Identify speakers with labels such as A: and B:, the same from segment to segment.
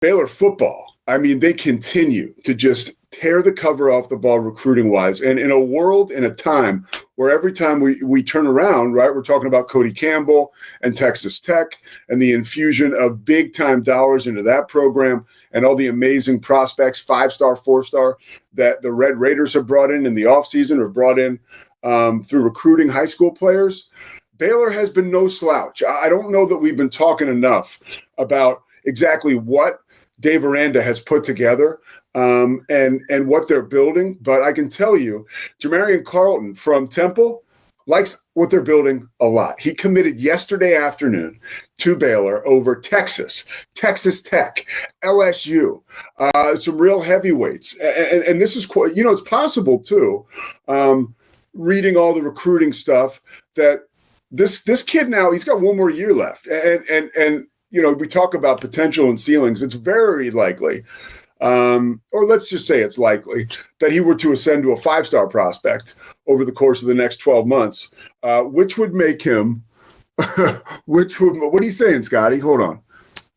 A: Baylor football, I mean, they continue to just tear the cover off the ball recruiting-wise. And in a world, in a time where every time we turn around, right, we're talking about Cody Campbell and Texas Tech and the infusion of big-time dollars into that program and all the amazing prospects, 5-star, 4-star, that the Red Raiders have brought in the offseason or brought in through recruiting high school players. Baylor has been no slouch. I don't know that we've been talking enough about exactly what Dave Aranda has put together and what they're building. But I can tell you, Jamarion Carlton from Temple likes what they're building a lot. He committed yesterday afternoon to Baylor over Texas, Texas Tech, LSU, some real heavyweights. And this is quite, it's possible too, reading all the recruiting stuff, that this kid now, he's got one more year left. And we talk about potential and ceilings. It's very likely, or let's just say it's likely, that he were to ascend to a 5-star prospect over the course of the next 12 months, which would make him, what are you saying, Scotty? Hold on.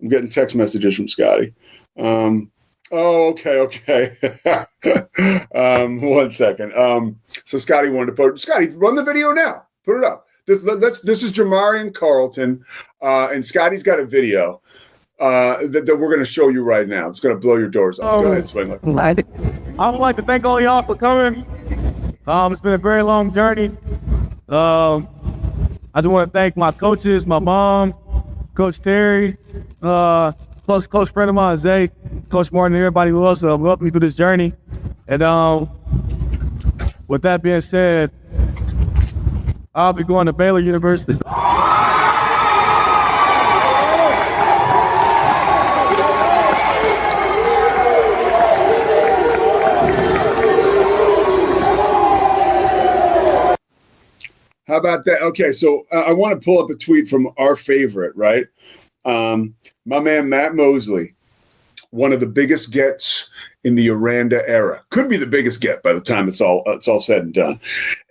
A: I'm getting text messages from Scotty. Okay. 1 second. So Scotty wanted to Scotty, run the video now. Put it up. This is Jamarion Carlton, and Scotty's got a video that we're going to show you right now. It's going to blow your doors off. Go ahead, Swindler.
B: I would like to thank all y'all for coming. It's been a very long journey. I just want to thank my coaches, my mom, Coach Terry, close friend of mine, Zay, Coach Martin, and everybody who else helped me through this journey. And with that being said, I'll be going to Baylor University.
A: How about that? Okay, so I want to pull up a tweet from our favorite, right? My man, Matt Mosley, one of the biggest gets in the Aranda era. Could be the biggest get by the time it's all said and done.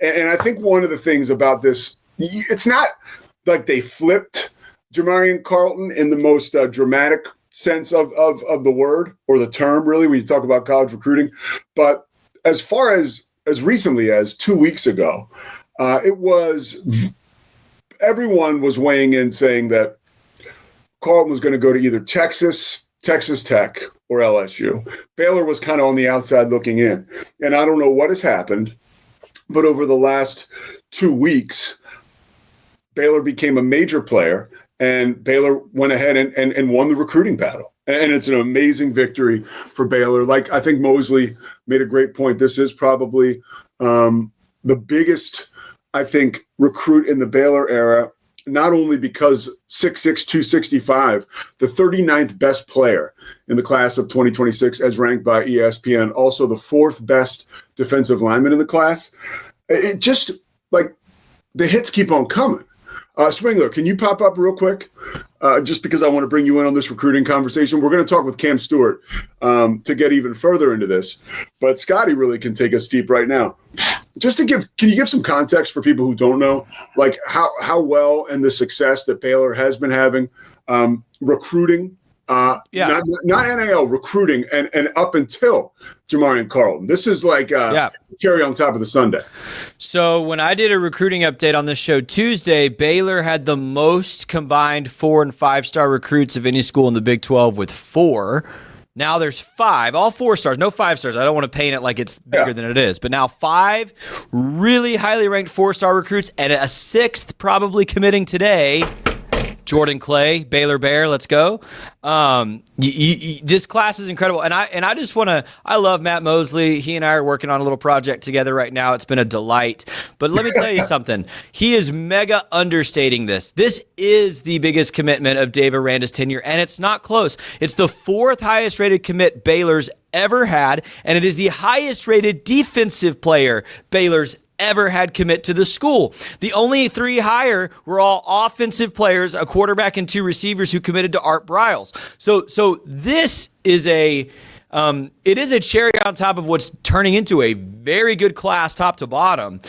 A: And I think one of the things about this, it's not like they flipped Jamarion Carlton in the most dramatic sense of the word or the term, really, when you talk about college recruiting. But as far as recently as 2 weeks ago, everyone was weighing in saying that Carlton was going to go to either Texas Tech, or LSU. Baylor was kind of on the outside looking in. And I don't know what has happened, but over the last 2 weeks, Baylor became a major player, and Baylor went ahead and won the recruiting battle. And it's an amazing victory for Baylor. Like, I think Mosley made a great point. This is probably the biggest, I think, recruit in the Baylor era, not only because 6'6", 265, the 39th best player in the class of 2026 as ranked by ESPN, also the 4th best defensive lineman in the class. It just, like, the hits keep on coming. Springler, can you pop up real quick? Just because I want to bring you in on this recruiting conversation. We're going to talk with Cam Stewart to get even further into this. But Scotty really can take us deep right now. Just to can you give some context for people who don't know, like how well and the success that Baylor has been having recruiting, not NIL, recruiting, and up until Jamarion Carlton. This is like cherry on top of the sundae.
C: So when I did a recruiting update on this show Tuesday, Baylor had the most combined 4- and 5-star recruits of any school in the Big 12 with 4. Now there's 5, all 4 stars, no 5 stars. I don't want to paint it like it's bigger than it is. But now 5 really highly ranked 4-star recruits and a 6th probably committing today. Jordan Clay, Baylor Bear, let's go. This class is incredible. And I just want to, I love Matt Mosley. He and I are working on a little project together right now. It's been a delight. But let me tell you something. He is mega understating this. This is the biggest commitment of Dave Aranda's tenure, and it's not close. It's the 4th highest rated commit Baylor's ever had, and it is the highest rated defensive player Baylor's ever had commit to the school. The only 3 higher were all offensive players, a quarterback and 2 receivers who committed to Art Briles. So this is it is a cherry on top of what's turning into a very good class top to bottom.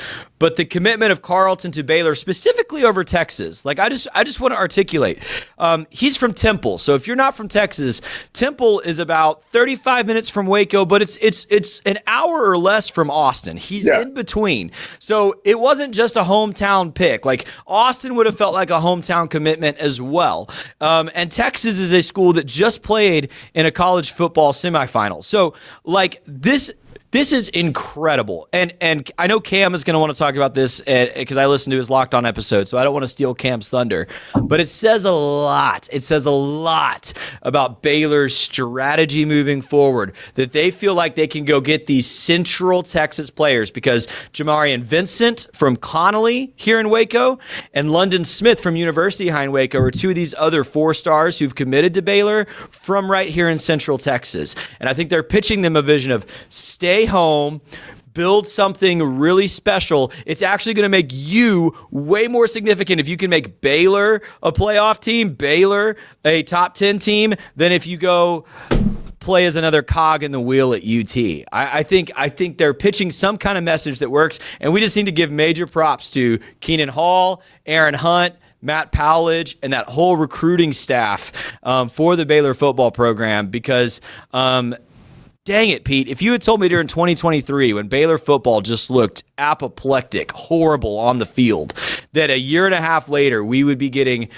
C: but the commitment of Carlton to Baylor, specifically over Texas, like I just want to articulate. He's from Temple, so if you're not from Texas, Temple is about 35 minutes from Waco, but it's an hour or less from Austin. He's in between, so it wasn't just a hometown pick. Like Austin would have felt like a hometown commitment as well. And Texas is a school that just played in a college football semifinal. So like this is incredible. And I know Cam is going to want to talk about this because I listened to his Locked On episode, so I don't want to steal Cam's thunder. But it says a lot. It says a lot about Baylor's strategy moving forward, that they feel like they can go get these Central Texas players because Jamarion Vincent from Connolly here in Waco and London Smith from University High in Waco are two of these other 4 stars who've committed to Baylor from right here in Central Texas. And I think they're pitching them a vision of stay home, build something really special. It's actually going to make you way more significant if you can make Baylor a playoff team, Baylor a top 10 team, than if you go play as another cog in the wheel at UT. I think they're pitching some kind of message that works, and we just need to give major props to Keenan Hall, Aaron Hunt, Matt Powledge, and that whole recruiting staff for the Baylor football program because dang it, Pete, if you had told me during 2023 when Baylor football just looked apoplectic, horrible on the field, that a year and a half later we would be getting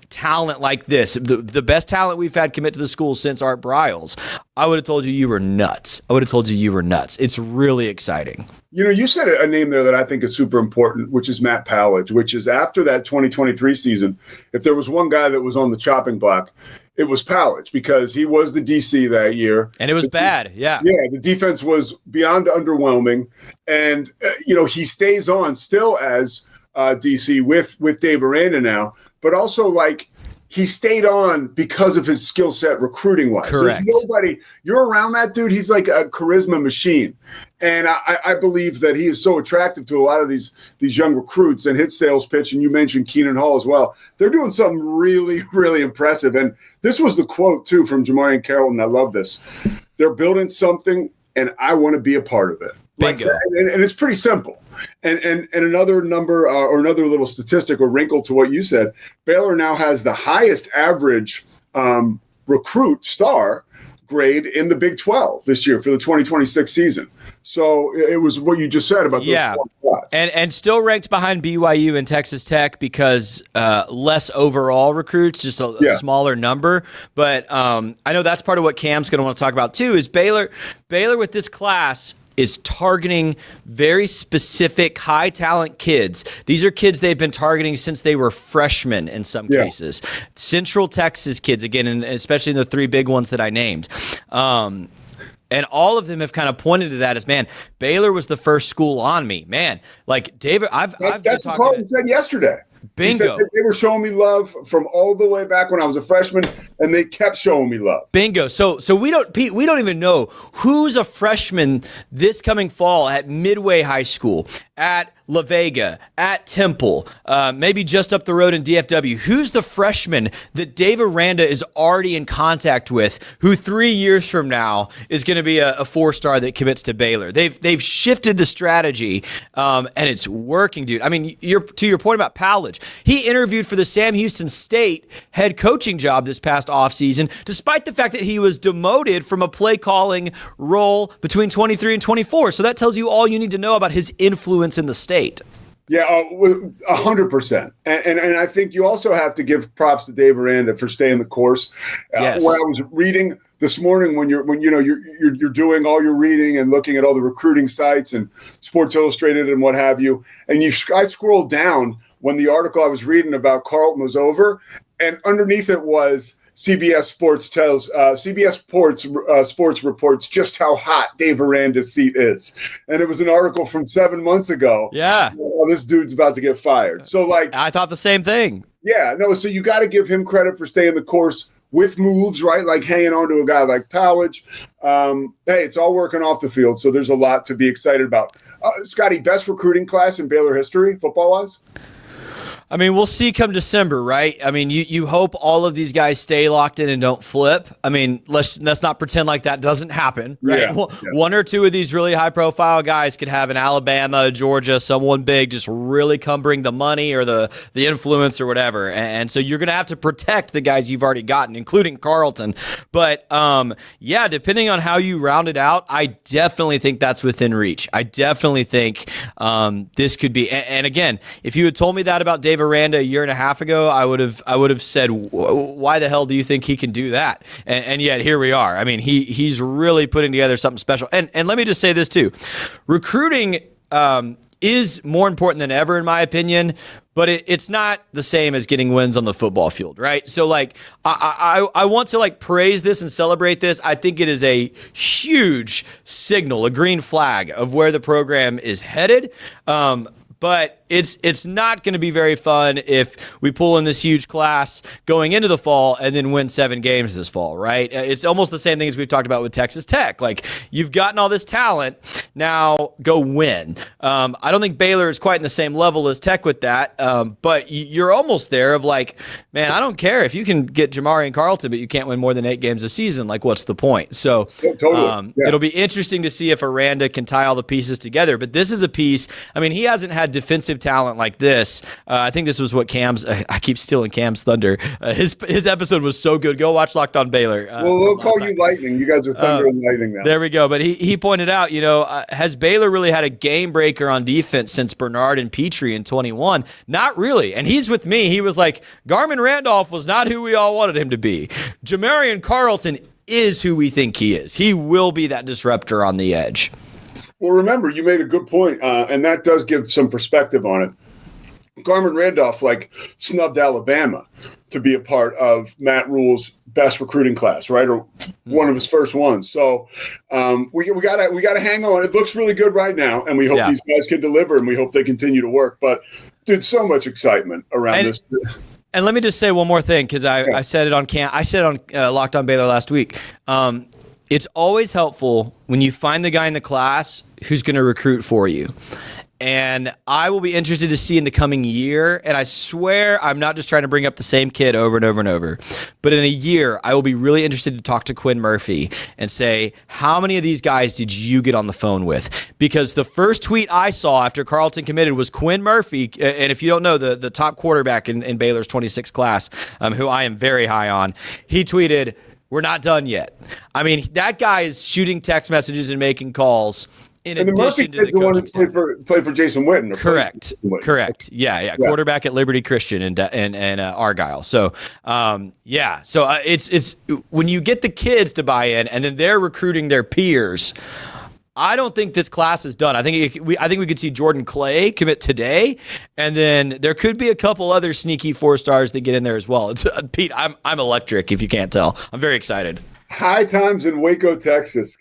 C: talent like this, the best talent we've had commit to the school since Art Briles, I would have told you were nuts. It's really exciting.
A: You know, you said a name there that I think is super important, which is Matt Powledge, which is after that 2023 season, if there was one guy that was on the chopping block, it was Powledge because he was the DC that year.
C: And it was bad, yeah.
A: Yeah, the defense was beyond underwhelming. And, he stays on still as DC with Dave Aranda now, but also like he stayed on because of his skill set recruiting wise.
C: Correct.
A: There's nobody, you're around that dude, he's like a charisma machine. And I believe that he is so attractive to a lot of these young recruits and his sales pitch. And you mentioned Keenan Hall as well. They're doing something really, really impressive. And this was the quote too from Jamarion Carlton. I love this. They're building something and I want to be a part of it.
C: Bingo.
A: Like and it's pretty simple. And another number or another little statistic or wrinkle to what you said, Baylor now has the highest average recruit star grade in the Big 12 this year for the 2026 season. So it was what you just said about those spots.
C: And still ranked behind BYU and Texas Tech because less overall recruits, just a smaller number. But I know that's part of what Cam's going to want to talk about too is Baylor with this class is targeting very specific high talent kids. These are kids they've been targeting since they were freshmen in some cases. Central Texas kids, again, and especially in the 3 big ones that I named. And all of them have kind of pointed to that as, man, Baylor was the first school on me. Man, like David, I've been
A: that's what Carlton said yesterday.
C: Bingo.
A: They were showing me love from all the way back when I was a freshman, and they kept showing me love.
C: Bingo. So we don't even know who's a freshman this coming fall at Midway High School, at La Vega, at Temple, maybe just up the road in DFW. Who's the freshman that Dave Aranda is already in contact with, who 3 years from now is going to be a 4-star that commits to Baylor? They've shifted the strategy, and it's working, dude. I mean, to your point about Powledge, he interviewed for the Sam Houston State head coaching job this past offseason, despite the fact that he was demoted from a play calling role between 23 and 24. So that tells you all you need to know about his influence in the state.
A: Yeah, 100%. And I think you also have to give props to Dave Aranda for staying the course.
C: Yes.
A: When I was reading this morning, when you're doing all your reading and looking at all the recruiting sites and Sports Illustrated and what have you, and I scrolled down when the article I was reading about Carlton was over, and underneath it was CBS Sports reports just how hot Dave Aranda's seat is. And it was an article from 7 months ago.
C: Yeah.
A: Oh, this dude's about to get fired. So, like,
C: I thought the same thing.
A: Yeah, no, so you got to give him credit for staying the course with moves, right? Like hanging on to a guy like Powledge. Hey, it's all working off the field, so there's a lot to be excited about. Scotty, best recruiting class in Baylor history, football-wise?
C: I mean, we'll see come December, right? I mean, you hope all of these guys stay locked in and don't flip. I mean, let's not pretend like that doesn't happen, right?
A: Yeah,
C: One or two of these really high-profile guys could have an Alabama, Georgia, someone big just really come bring the money or the influence or whatever. And so you're going to have to protect the guys you've already gotten, including Carlton. But, yeah, depending on how you round it out, I definitely think that's within reach. I definitely think this could be. And again, if you had told me that about Dave Aranda a year and a half ago, I would have said, why the hell do you think he can do that? And yet here we are. I mean, he's really putting together something special. And let me just say this too, recruiting is more important than ever in my opinion. But it's not the same as getting wins on the football field, right? So, like, I want to, like, praise this and celebrate this. I think it is a huge signal, a green flag of where the program is headed. But it's not going to be very fun if we pull in this huge class going into the fall and then win 7 games this fall, right? It's almost the same thing as we've talked about with Texas Tech. Like, you've gotten all this talent, now go win. I don't think Baylor is quite in the same level as Tech with that, but you're almost there of like, man, I don't care if you can get Jamarion and Carlton, but you can't win more than 8 games a season. Like, what's the point? So it'll be interesting to see if Aranda can tie all the pieces together. But this is a piece, I mean, he hasn't had defensive talent like this. I think this was what Cam's, I keep stealing Cam's thunder. His episode was so good. Go watch Locked on Baylor.
A: Well, they'll call you Lightning. You guys are Thunder and Lightning now.
C: There we go. But he pointed out, has Baylor really had a game breaker on defense since Bernard and Petrie in 21? Not really. And he's with me. He was like, Garmin Randolph was not who we all wanted him to be. Jamarion Carlton is who we think he is. He will be that disruptor on the edge.
A: Well, remember, you made a good point, and that does give some perspective on it. Garmin Randolph, snubbed Alabama to be a part of Matt Rule's best recruiting class, right? Or one of his first ones. So we gotta hang on. It looks really good right now, and we hope these guys can deliver, and we hope they continue to work. But, dude, so much excitement around this.
C: And let me just say one more thing, because I said it on Locked on Baylor last week. It's always helpful when you find the guy in the class who's going to recruit for you. And I will be interested to see in the coming year, and I swear I'm not just trying to bring up the same kid over and over and over, but in a year, I will be really interested to talk to Quinn Murphy and say, how many of these guys did you get on the phone with? Because the first tweet I saw after Carlton committed was Quinn Murphy, and if you don't know, the top quarterback in Baylor's 26 class, who I am very high on, he tweeted, "We're not done yet." I mean, that guy is shooting text messages and making calls. And
A: the Murphy kid's the one who played for Jason Witten.
C: Correct. Yeah. Quarterback at Liberty Christian and Argyle. So, it's when you get the kids to buy in and then they're recruiting their peers. I don't think this class is done. I think we could see Jordan Clay commit today, and then there could be a couple other sneaky 4-stars that get in there as well. Pete, I'm electric. If you can't tell, I'm very excited.
A: High times in Waco, Texas.